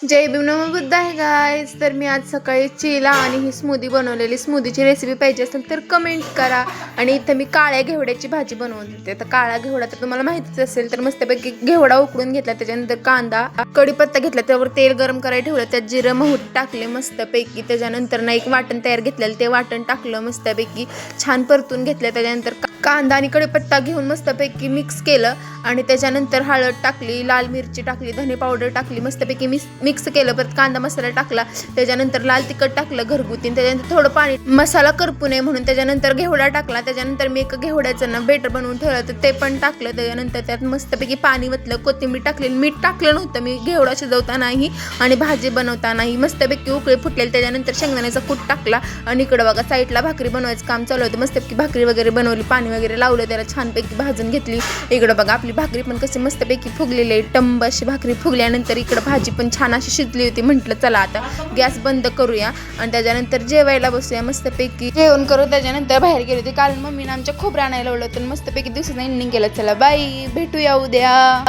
जय भीम नमो बुद्ध आहे गाईज. तर मी आज सकाळी चिला आणि ही स्मूदी बनवलेली. स्मूदीची रेसिपी पाहिजे असेल तर कमेंट करा. आणि इथं मी काळ्या घेवड्याची भाजी बनवून देते. तर काळा घेवडा तर तुम्हाला माहितीच असेल. तर मस्तपैकी घेवडा उकडून घेतला, त्याच्यानंतर कांदा कढीपत्ता घेतला, त्यावर तेल गरम करायला ठेवलं, त्यात जिरं मोहरी टाकले मस्तपैकी. त्याच्यानंतर ना एक वाटण तयार घेतलेलं, ते वाटण टाकलं मस्तपैकी, छान परतून घेतलं. त्याच्यानंतर कांदा आणि कढीपत्ता घेऊन मस्तपैकी मिक्स केलं आणि त्याच्यानंतर हळद टाकली, लाल मिरची टाकली, धने पावडर टाकली, मस्तपैकी मिक्स केलं. परत कांदा मसाला टाकला, त्याच्यानंतर लाल तिखट टाकलं घरगुती, त्याच्यानंतर थोडं पाणी, मसाला करपू नये म्हणून. त्याच्यानंतर घेवडा टाकला, त्याच्यानंतर मी एक घेवड्याचं ना बेटर बनवून ठेवलं, तर ते पण टाकलं. त्याच्यानंतर त्यात मस्तपैकी पाणी वतलं, कोथिंबीर टाकली, मीठ टाकलं नव्हतं मी घेवडा शिजवतानाही आणि भाजी बनवतानाही. मस्तपैकी उकळी फुटलेली, त्याच्यानंतर शेंगदाण्याचा कूट टाकला आणि इकडं बघा साईडला भाकरी बनवायचं काम चालू होतं. मस्तपैकी भाकरी वगैरे बनवली, पाणी वगैरे लावलं, त्याला छानपैकी भाजून घेतली. इकडं बघा आपली भाकरी पण कशी मस्तपैकी फुगलेली आहे, टंब अशी भाकरी फुगल्यानंतर इकडं भाजी पण छान अशी शिजली होती. म्हटलं चला आता गॅस बंद करूया आणि त्याच्यानंतर जेवायला बसूया. मस्तपैकी जेवण करू. त्याच्यानंतर बाहेर गेली होती, कारण मम्मीने आमच्या खोबरं आणायला लावलं होतं. मस्तपैकी दिवसाचं एंडिंग केलं. चला बाई, भेटूया उद्या.